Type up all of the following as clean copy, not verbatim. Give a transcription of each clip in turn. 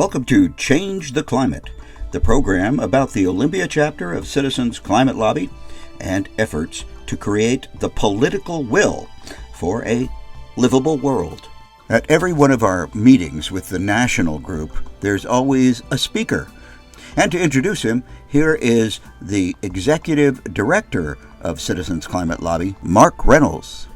Welcome to Change the Climate, the program about the Olympia chapter of Citizens Climate Lobby and efforts to create the political will for a livable world. At every one of our meetings with the national group, there's always a speaker. And to introduce him, here is the Executive Director of Citizens Climate Lobby, Mark Reynolds.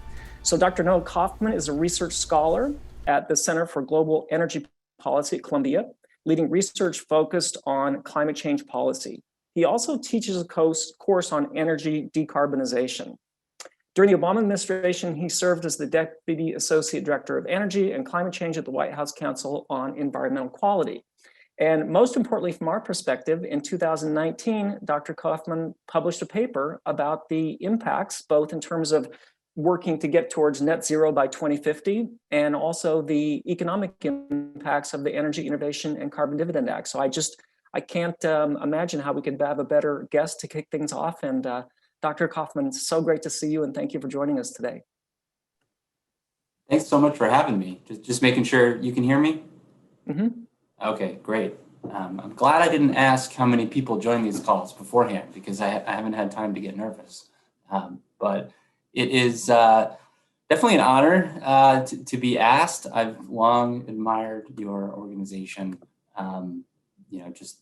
So Dr. Kaufman is a research scholar at the Center for Global Energy Policy at Columbia, leading research focused on climate change policy. He also teaches a course on energy decarbonization. During the Obama administration, he served as the Deputy Associate Director of Energy and Climate Change at the White House Council on Environmental Quality. And most importantly, from our perspective, in 2019, Dr. Kaufman published a paper about the impacts, both in terms of working to get towards net zero by 2050, and also the economic impacts of the Energy Innovation and Carbon Dividend Act. So I can't imagine how we could have a better guest to kick things off. And Dr. Kaufman, it's so great to see you, and thank you for joining us today. Thanks so much for having me. Just making sure you can hear me? Mm-hmm. Okay, great. I'm glad I didn't ask how many people join these calls beforehand, because I haven't had time to get nervous. But it is definitely an honor to be asked. I've long admired your organization, just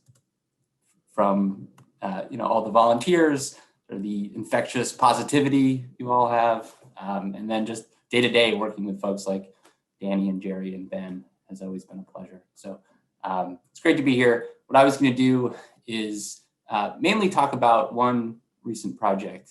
from, all the volunteers, or the infectious positivity you all have, and then just day to day working with folks like Danny and Jerry and Ben has always been a pleasure. So it's great to be here. What I was going to do is mainly talk about one recent project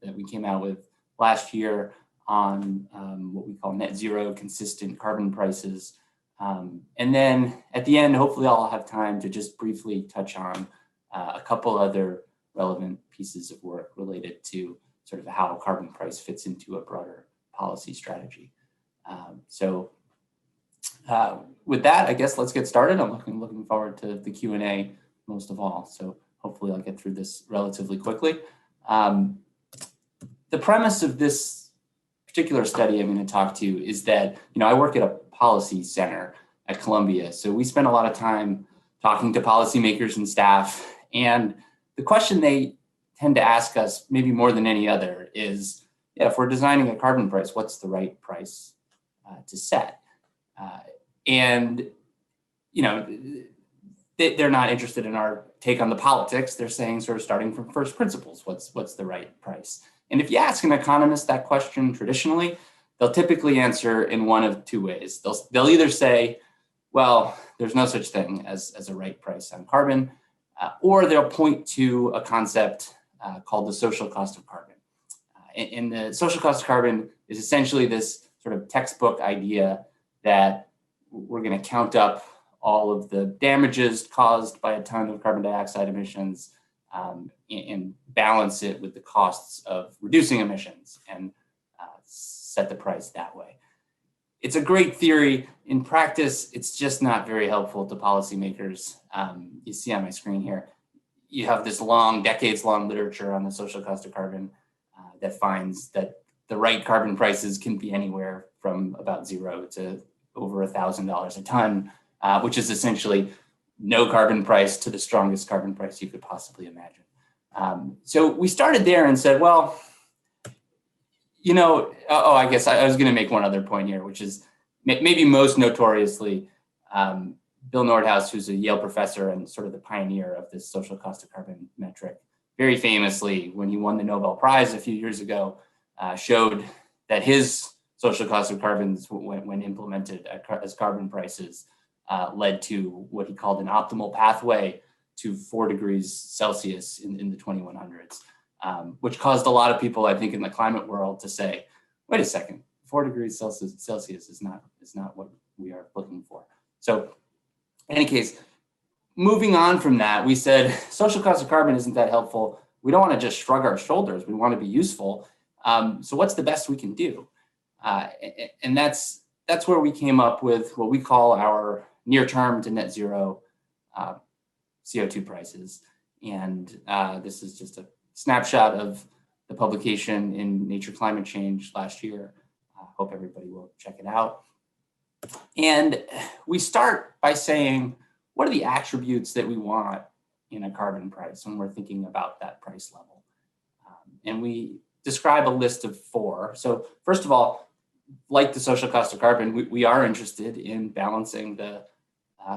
that we came out with last year on what we call net zero consistent carbon prices. And then at the end, hopefully I'll have time to just briefly touch on a couple other relevant pieces of work related to sort of how carbon price fits into a broader policy strategy. With that, I guess let's get started. I'm looking forward to the Q&A most of all. So hopefully I'll get through this relatively quickly. The premise of this particular study I'm going to talk to you is that, I work at a policy center at Columbia. So we spend a lot of time talking to policymakers and staff. And the question they tend to ask us, maybe more than any other, is, if we're designing a carbon price, what's the right price to set? They're not interested in our take on the politics. They're saying, sort of starting from first principles, what's the right price? And if you ask an economist that question traditionally, they'll typically answer in one of two ways. They'll either say, well, there's no such thing as a right price on carbon, or they'll point to a concept called the social cost of carbon. And the social cost of carbon is essentially this sort of textbook idea that we're going to count up all of the damages caused by a ton of carbon dioxide emissions and balance it with the costs of reducing emissions and set the price that way. It's a great theory. In practice, it's just not very helpful to policymakers. You see on my screen here, you have this decades-long literature on the social cost of carbon that finds that the right carbon prices can be anywhere from about zero to over $1,000 a ton, which is essentially no carbon price to the strongest carbon price you could possibly imagine. So we started there and said, well, I guess I was going to make one other point here, which is maybe most notoriously, Bill Nordhaus, who's a Yale professor and sort of the pioneer of this social cost of carbon metric, very famously, when he won the Nobel Prize a few years ago, showed that his social cost of carbons, when implemented as carbon prices, led to what he called an optimal pathway to 4 degrees Celsius in the 2100s, which caused a lot of people, I think, in the climate world to say, wait a second, 4 degrees Celsius is not what we are looking for. So in any case, moving on from that, we said, social cost of carbon isn't that helpful. We don't want to just shrug our shoulders. We want to be useful. So what's the best we can do? And that's where we came up with what we call our near-term to net zero CO2 prices. And this is just a snapshot of the publication in Nature Climate Change last year. Hope everybody will check it out. And we start by saying, what are the attributes that we want in a carbon price when we're thinking about that price level? And we describe a list of 4. So first of all, like the social cost of carbon, we are interested in balancing the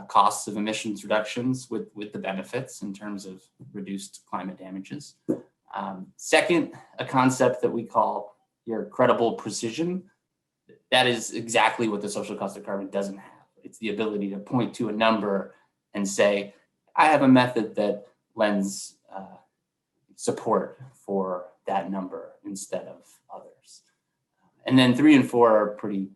costs of emissions reductions with the benefits in terms of reduced climate damages. Second, a concept that we call your credible precision. That is exactly what the social cost of carbon doesn't have. It's the ability to point to a number and say, I have a method that lends support for that number instead of others. And then 3 and 4 are pretty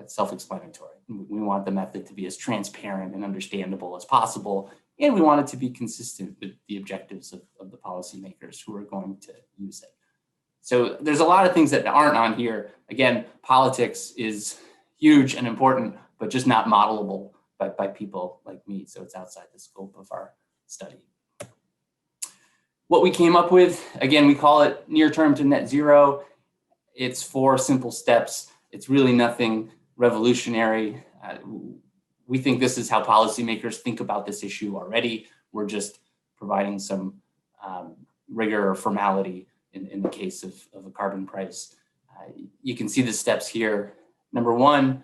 self-explanatory. We want the method to be as transparent and understandable as possible, and we want it to be consistent with the objectives of the policymakers who are going to use it. So there's a lot of things that aren't on here. Again, politics is huge and important, but just not modelable by people like me. So it's outside the scope of our study. What we came up with, again, we call it near term to net zero. It's 4 simple steps. It's really nothing revolutionary. We think this is how policymakers think about this issue already. We're just providing some rigor or formality in the case of a carbon price. You can see the steps here. Number 1,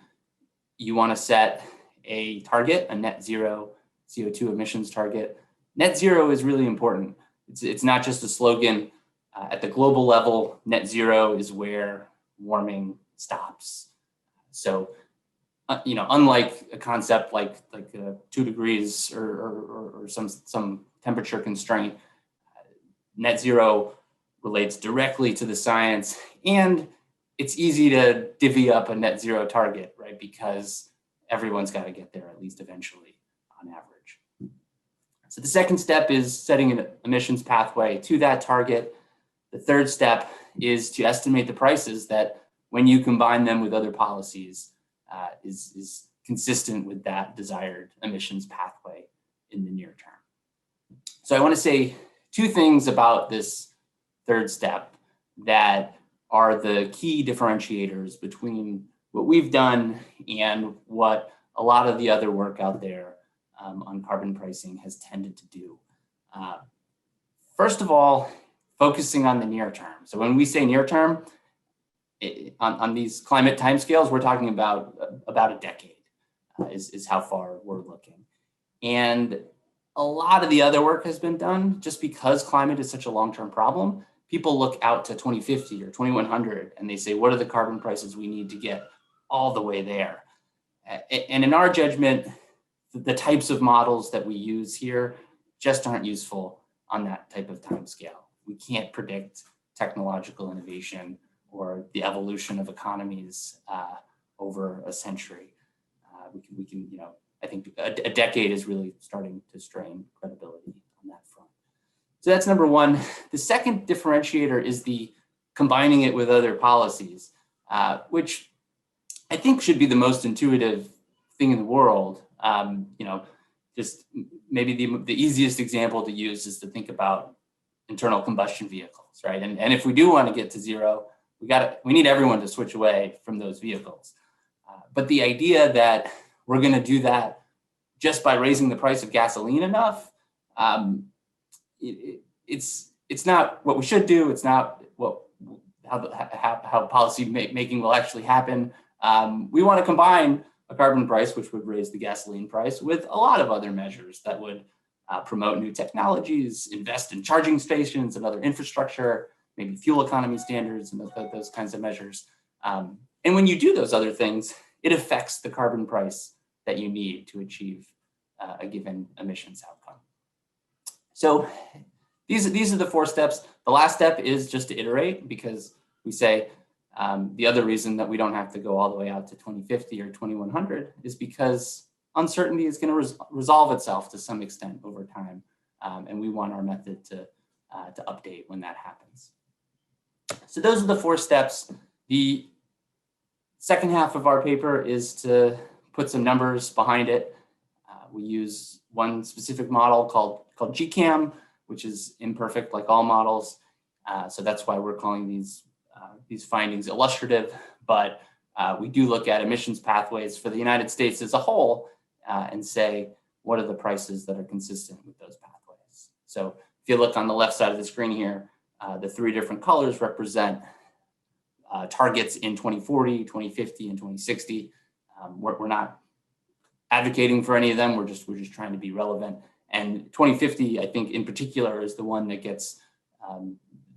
you want to set a target, a net zero CO2 emissions target. Net zero is really important. It's not just a slogan. At the global level, net zero is where warming stops. So, unlike a concept like 2 degrees or some temperature constraint, net zero relates directly to the science, and it's easy to divvy up a net zero target, right? Because everyone's got to get there at least eventually on average. So the second step is setting an emissions pathway to that target. The third step is to estimate the prices that, when you combine them with other policies, is consistent with that desired emissions pathway in the near term. So I want to say 2 things about this third step that are the key differentiators between what we've done and what a lot of the other work out there on carbon pricing has tended to do. First of all, focusing on the near term. So when we say near term, on these climate timescales, we're talking about a decade is how far we're looking. And a lot of the other work has been done just because climate is such a long-term problem. People look out to 2050 or 2100 and they say, what are the carbon prices we need to get all the way there? And in our judgment, the types of models that we use here just aren't useful on that type of time scale. We can't predict technological innovation or the evolution of economies over a century. We can, I think a decade is really starting to strain credibility on that front. So that's number 1. The second differentiator is the combining it with other policies, which I think should be the most intuitive thing in the world. Just maybe the easiest example to use is to think about internal combustion vehicles, right? And if we do want to get to zero, we need everyone to switch away from those vehicles. But the idea that we're going to do that just by raising the price of gasoline enough, it's not what we should do. It's not how policy making will actually happen. We want to combine a carbon price, which would raise the gasoline price, with a lot of other measures that would promote new technologies, invest in charging stations and other infrastructure, maybe fuel economy standards and those kinds of measures. And when you do those other things, it affects the carbon price that you need to achieve a given emissions outcome. So these are the 4 steps. The last step is just to iterate, because we say the other reason that we don't have to go all the way out to 2050 or 2100 is because uncertainty is going to resolve itself to some extent over time. And we want our method to update when that happens. So those are the 4 steps. The second half of our paper is to put some numbers behind it. We use one specific model called GCAM, which is imperfect like all models. So that's why we're calling these findings illustrative, but we do look at emissions pathways for the United States as a whole and say, what are the prices that are consistent with those pathways? So if you look on the left side of the screen here, the three different colors represent targets in 2040, 2050, and 2060. We're not advocating for any of them. We're just trying to be relevant. And 2050, I think in particular, is the one that gets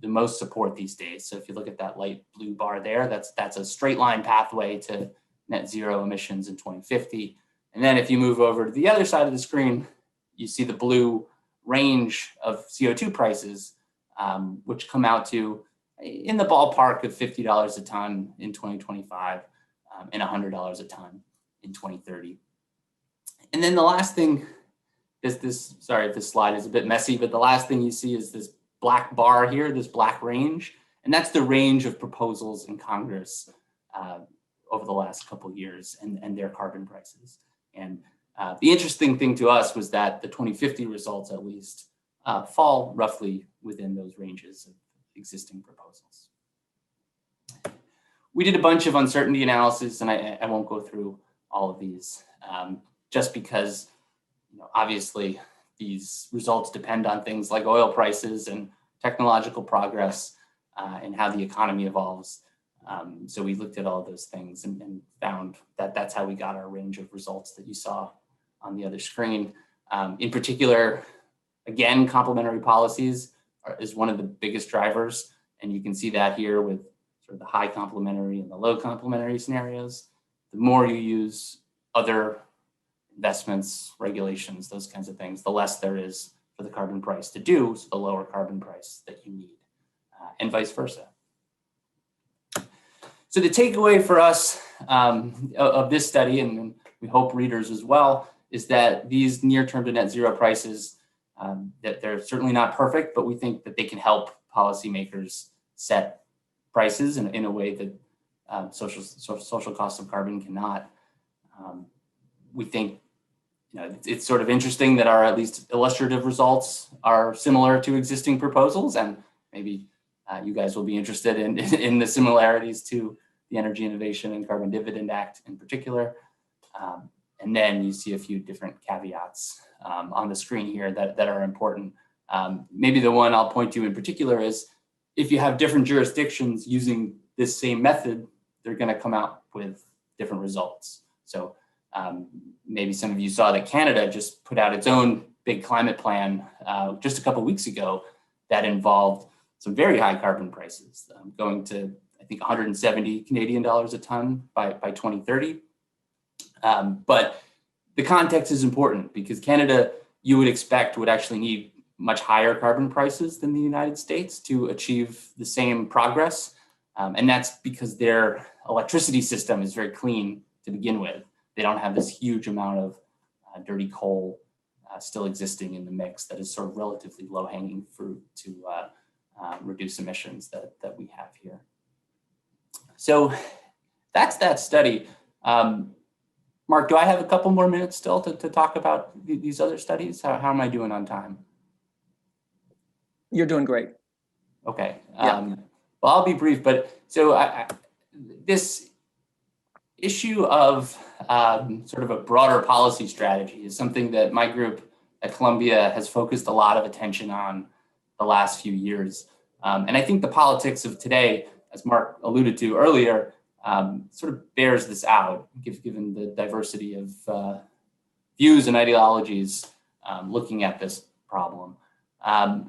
the most support these days. So if you look at that light blue bar there, that's a straight line pathway to net zero emissions in 2050. And then if you move over to the other side of the screen, you see the blue range of CO2 prices, which come out to in the ballpark of $50 a ton in 2025 and $100 a ton in 2030. And then the last thing, sorry if this slide is a bit messy, but the last thing you see is this black bar here, this black range, and that's the range of proposals in Congress over the last couple of years and their carbon prices. And the interesting thing to us was that the 2050 results, at least, fall roughly within those ranges of existing proposals. We did a bunch of uncertainty analysis, and I won't go through all of these, just because, obviously these results depend on things like oil prices and technological progress and how the economy evolves. So we looked at all of those things and found that that's how we got our range of results that you saw on the other screen. In particular, again, complementary policies is one of the biggest drivers. And you can see that here with sort of the high complementary and the low complementary scenarios. The more you use other investments, regulations, those kinds of things, the less there is for the carbon price to do, so the lower carbon price that you need, and vice versa. So the takeaway for us of this study, and we hope readers as well, is that these near-term to net zero prices, that they're certainly not perfect, but we think that they can help policymakers set prices in a way that social cost of carbon cannot. We think it's sort of interesting that our at least illustrative results are similar to existing proposals, and maybe you guys will be interested in the similarities to the Energy Innovation and Carbon Dividend Act in particular. And then you see a few different caveats on the screen here that are important. Maybe the one I'll point to in particular is if you have different jurisdictions using this same method, they're going to come out with different results. So maybe some of you saw that Canada just put out its own big climate plan just a couple of weeks ago that involved some very high carbon prices, going to, I think, 170 Canadian dollars a ton by 2030. But the context is important because Canada, you would expect, would actually need much higher carbon prices than the United States to achieve the same progress. And that's because their electricity system is very clean to begin with. They don't have this huge amount of dirty coal still existing in the mix that is sort of relatively low-hanging fruit to reduce emissions that we have here. So that's that study. Mark, do I have a couple more minutes still to talk about these other studies? How am I doing on time? You're doing great. Okay. Yeah. Well, I'll be brief, but so this issue of sort of a broader policy strategy is something that my group at Columbia has focused a lot of attention on the last few years. And I think the politics of today, as Mark alluded to earlier, sort of bears this out, given the diversity of views and ideologies looking at this problem.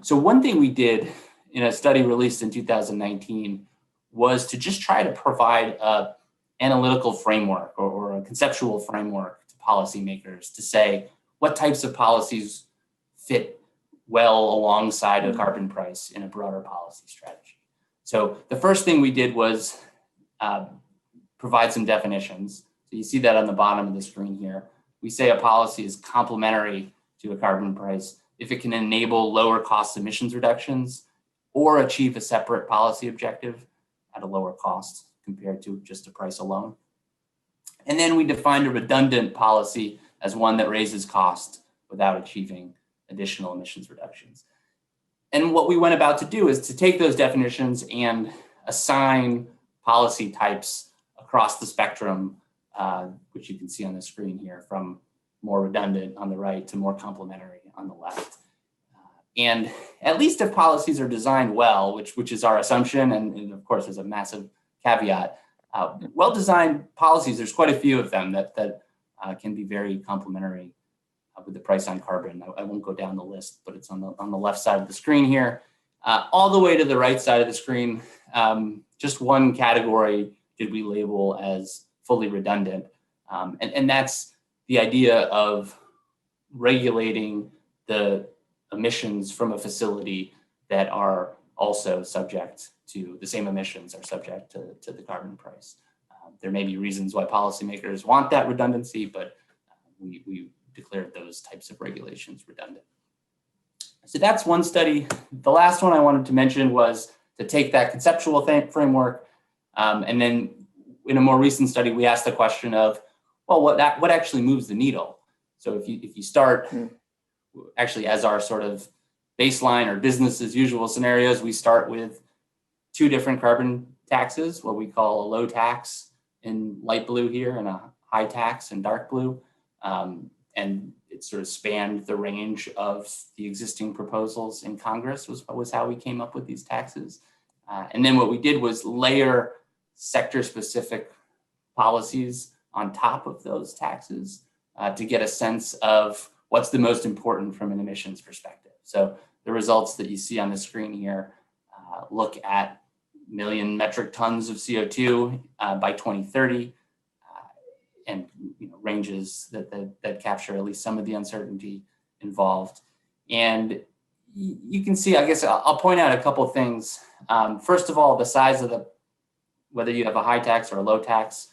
So one thing we did in a study released in 2019 was to just try to provide an analytical framework or a conceptual framework to policymakers to say what types of policies fit well alongside a carbon price in a broader policy strategy. So the first thing we did was provide some definitions. So you see that on the bottom of the screen here. We say a policy is complementary to a carbon price if it can enable lower cost emissions reductions or achieve a separate policy objective at a lower cost compared to just a price alone. And then we defined a redundant policy as one that raises cost without achieving additional emissions reductions. And what we went about to do is to take those definitions and assign policy types across the spectrum, which you can see on the screen here, from more redundant on the right to more complementary on the left. And at least if policies are designed well, which is our assumption, and of course there's a massive caveat, well-designed policies, there's quite a few of them that can be very complementary with the price on carbon. I won't go down the list, but it's on the left side of the screen here. All the way to the right side of the screen, just one category did we label as fully redundant. And that's the idea of regulating the emissions from a facility that are also subject to the same emissions are subject to the carbon price. There may be reasons why policymakers want that redundancy, but we declared those types of regulations redundant. So that's one study. The last one I wanted to mention was to take that conceptual framework, and then in a more recent study, we asked the question of, well, what actually moves the needle? So if you start actually as our sort of baseline or business as usual scenarios, we start with two different carbon taxes, what we call a low tax in light blue here and a high tax in dark blue. And it sort of spanned the range of the existing proposals in Congress was how we came up with these taxes. And then what we did was layer sector-specific policies on top of those taxes to get a sense of what's the most important from an emissions perspective. So the results that you see on the screen here look at million metric tons of CO2 by 2030, and ranges that capture at least some of the uncertainty involved. And you can see, I guess I'll point out a couple of things. First of all, the size of whether you have a high tax or a low tax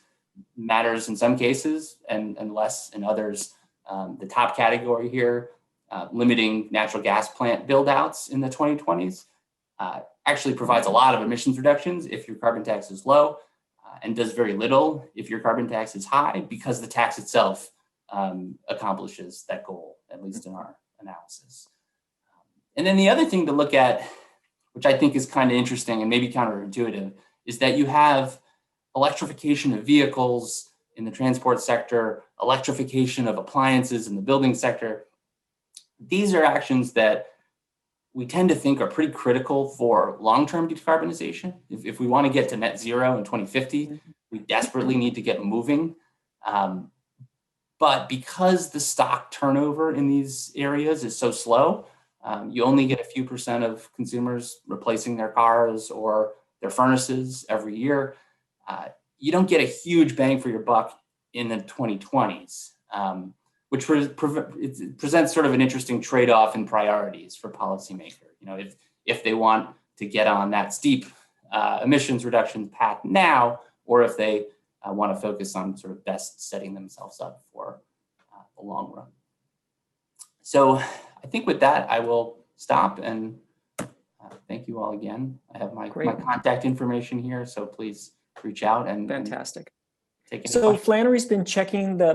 matters in some cases and less in others. The top category here, limiting natural gas plant build outs in the 2020s, actually provides a lot of emissions reductions if your carbon tax is low, and does very little if your carbon tax is high, because the tax itself accomplishes that goal, at least in our analysis. And then the other thing to look at, which I think is kind of interesting and maybe counterintuitive, is that you have electrification of vehicles in the transport sector, electrification of appliances in the building sector. These are actions that we tend to think are pretty critical for long-term decarbonization. If we want to get to net zero in 2050, we desperately need to get moving. But because the stock turnover in these areas is so slow, you only get a few percent of consumers replacing their cars or their furnaces every year. You don't get a huge bang for your buck in the 2020s. Which it presents sort of an interesting trade-off in priorities for policymakers. If they want to get on that steep emissions reduction path now, or if they want to focus on sort of best setting themselves up for the long run. So I think with that, I will stop and thank you all again. I have my contact information here, so please reach out and fantastic. So questions. Flannery's been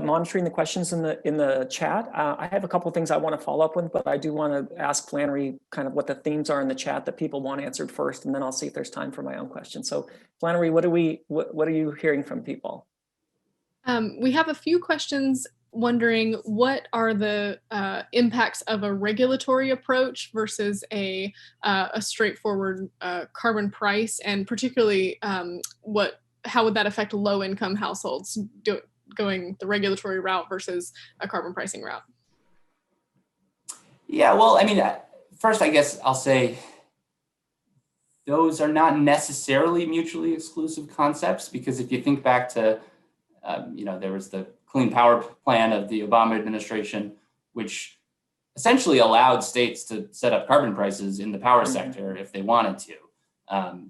monitoring the questions in the chat. I have a couple of things I want to follow up with, but I do want to ask Flannery kind of what the themes are in the chat that people want answered first, and then I'll see if there's time for my own questions. So Flannery, what are you hearing from people? We have a few questions wondering what are the impacts of a regulatory approach versus a straightforward carbon price, and particularly how would that affect low-income households going the regulatory route versus a carbon pricing route? Yeah, well, I mean, first, I guess I'll say those are not necessarily mutually exclusive concepts, because if you think back to, there was the Clean Power Plan of the Obama administration, which essentially allowed states to set up carbon prices in the power sector if they wanted to,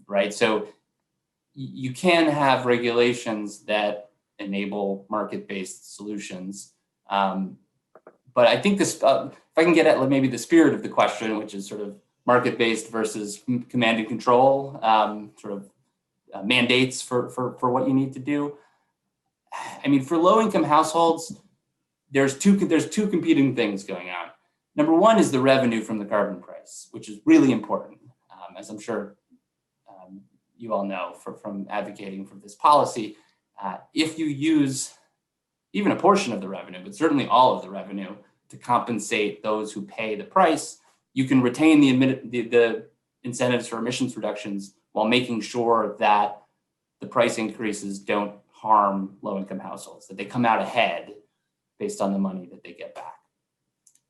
right? So you can have regulations that enable market-based solutions. But I think this, if I can get at maybe the spirit of the question, which is sort of market-based versus command and control, mandates for what you need to do. I mean, for low-income households, there's two competing things going on. Number one is the revenue from the carbon price, which is really important, as I'm sure you all know from advocating for this policy. if you use even a portion of the revenue, but certainly all of the revenue, to compensate those who pay the price, you can retain the incentives for emissions reductions while making sure that the price increases don't harm low-income households, that they come out ahead based on the money that they get back.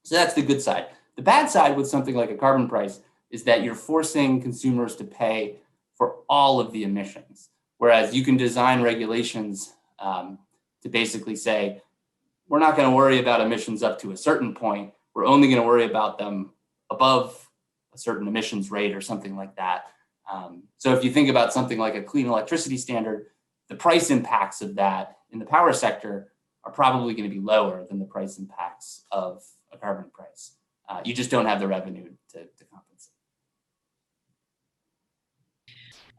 So that's the good side. The bad side with something like a carbon price is that you're forcing consumers to pay for all of the emissions, whereas you can design regulations to basically say, we're not going to worry about emissions up to a certain point. We're only going to worry about them above a certain emissions rate or something like that. So if you think about something like a clean electricity standard, the price impacts of that in the power sector are probably going to be lower than the price impacts of a carbon price. You just don't have the revenue to compensate.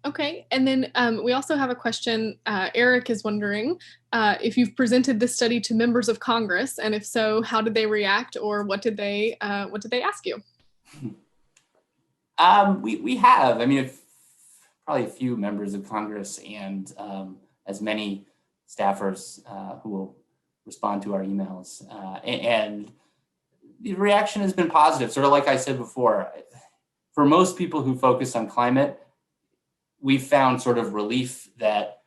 Okay, and then we also have a question. Eric is wondering if you've presented this study to members of Congress, and if so, how did they react, or what did they ask you? We have. I mean, probably a few members of Congress and as many staffers who will respond to our emails, and the reaction has been positive. Sort of like I said before, for most people who focus on climate, we've found sort of relief that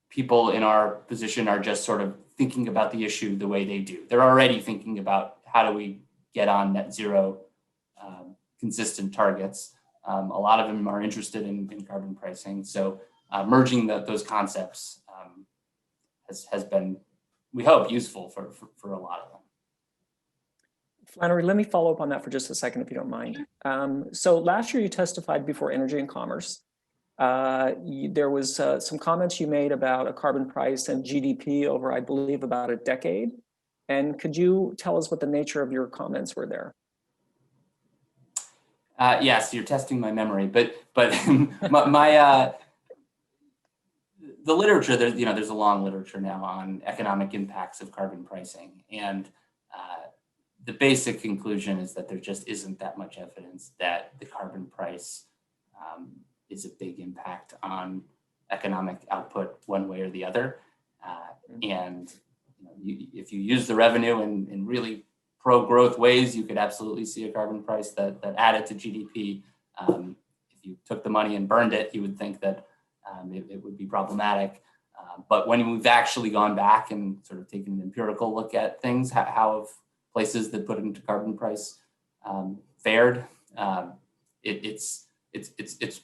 people in our position are just sort of thinking about the issue the way they do. They're already thinking about how do we get on net zero consistent targets. A lot of them are interested in carbon pricing. So merging those concepts has been, we hope, useful for a lot of them. Flannery, let me follow up on that for just a second, if you don't mind. So last year you testified before Energy and Commerce. There was some comments you made about a carbon price and GDP over, I believe, about a decade. And could you tell us what the nature of your comments were there? Yes, you're testing my memory, but the literature, there's a long literature now on economic impacts of carbon pricing, and the basic conclusion is that there just isn't that much evidence that the carbon price is a big impact on economic output one way or the other. And if you use the revenue in really pro-growth ways, you could absolutely see a carbon price that added to GDP. If you took the money and burned it, you would think that it would be problematic. But when we've actually gone back and sort of taken an empirical look at things, how have places that put into carbon price fared? It's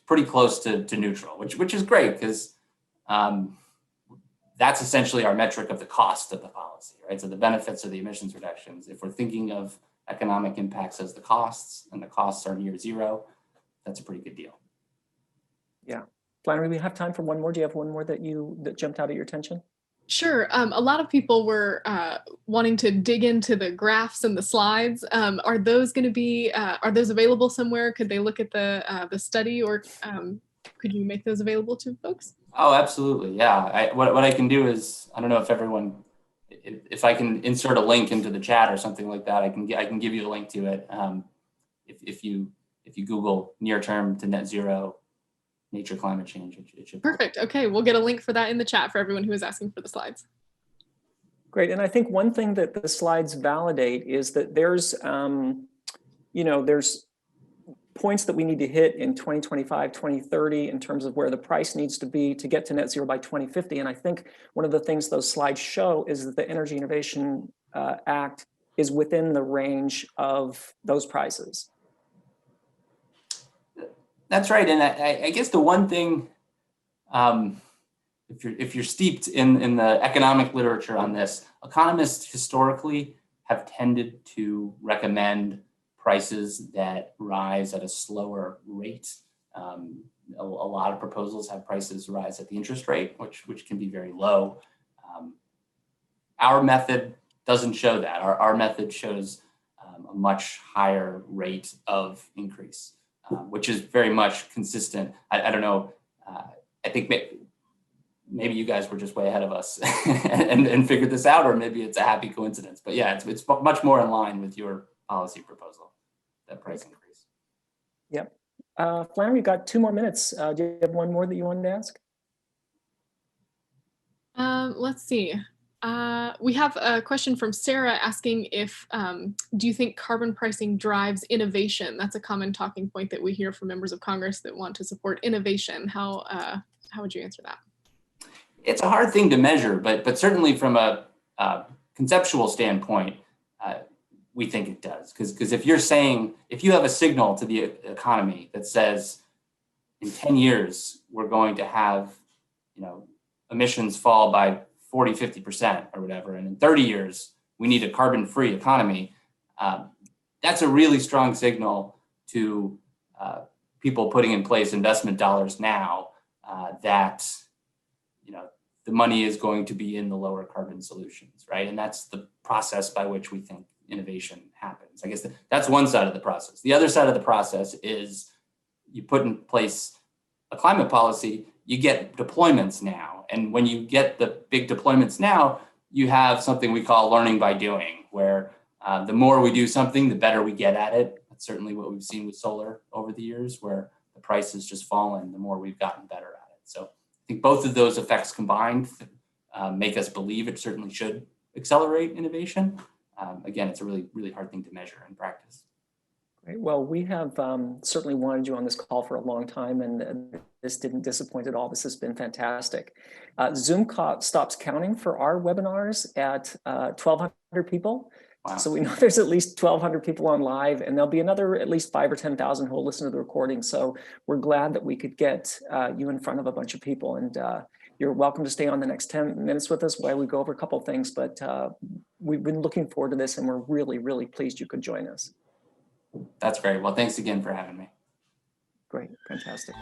pretty close to neutral, which is great, because that's essentially our metric of the cost of the policy, right? So the benefits of the emissions reductions, if we're thinking of economic impacts as the costs, and the costs are near zero, that's a pretty good deal. Yeah. Flannery, we have time for one more. Do you have one more that jumped out at your attention? Sure. A lot of people were wanting to dig into the graphs and the slides. Are those going to be? Are those available somewhere? Could they look at the study, or could you make those available to folks? Oh, absolutely. Yeah. What I can do is, I don't know if I can insert a link into the chat or something like that. I can give you a link to it. If you Google near term to net zero nature climate change, it should. Perfect. Okay, we'll get a link for that in the chat for everyone who is asking for the slides. Great. And I think one thing that the slides validate is that there's points that we need to hit in 2025, 2030 in terms of where the price needs to be to get to net zero by 2050. And I think one of the things those slides show is that the Energy Innovation Act is within the range of those prices. That's right. And I guess the one thing, if you're steeped in the economic literature on this, economists historically have tended to recommend prices that rise at a slower rate. A lot of proposals have prices rise at the interest rate, which can be very low. Our method doesn't show that. Our method shows a much higher rate of increase, which is very much consistent. I don't know. I think maybe you guys were just way ahead of us and figured this out, or maybe it's a happy coincidence. But yeah, it's much more in line with your policy proposal, that price increase. Yep. Flannery, you got 2 more minutes. Do you have one more that you wanted to ask? Let's see. We have a question from Sarah asking if, do you think carbon pricing drives innovation? That's a common talking point that we hear from members of Congress that want to support innovation. How would you answer that? It's a hard thing to measure, but certainly from a conceptual standpoint, we think it does. Because if you have a signal to the economy that says in 10 years, we're going to have, emissions fall by 40, 50% or whatever, and in 30 years, we need a carbon-free economy, that's a really strong signal to people putting in place investment dollars now that, the money is going to be in the lower carbon solutions, right? And that's the process by which we think innovation happens. I guess that's one side of the process. The other side of the process is you put in place a climate policy, you get deployments now. And when you get the big deployments now, you have something we call learning by doing, where the more we do something, the better we get at it. That's certainly what we've seen with solar over the years, where the price has just fallen, the more we've gotten better at it. So I think both of those effects combined make us believe it certainly should accelerate innovation. Again, it's a really, really hard thing to measure in practice. Great. Well, we have certainly wanted you on this call for a long time, and this didn't disappoint at all. This has been fantastic. Zoom stops counting for our webinars at 1,200 people. Wow. So we know there's at least 1,200 people on live, and there'll be another at least 5,000 or 10,000 who will listen to the recording. So we're glad that we could get you in front of a bunch of people, and you're welcome to stay on the next 10 minutes with us while we go over a couple of things, but we've been looking forward to this, and we're really, really pleased you could join us. That's great. Well, thanks again for having me. Great. Fantastic.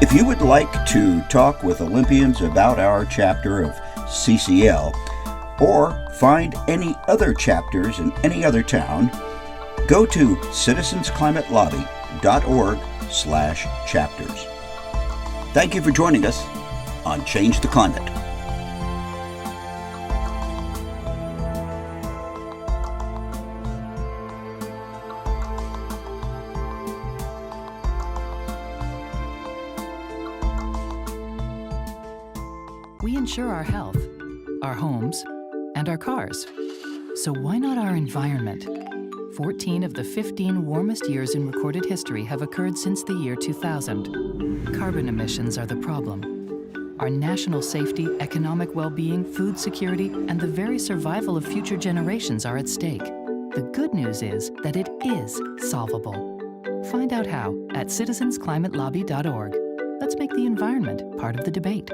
If you would like to talk with Olympians about our chapter of CCL or find any other chapters in any other town, go to citizensclimatelobby.org/chapters. Thank you for joining us on Change the Climate. We insure our health, our homes, and our cars. So why not our environment? 14 of the 15 warmest years in recorded history have occurred since the year 2000. Carbon emissions are the problem. Our national safety, economic well-being, food security, and the very survival of future generations are at stake. The good news is that it is solvable. Find out how at citizensclimatelobby.org. Let's make the environment part of the debate.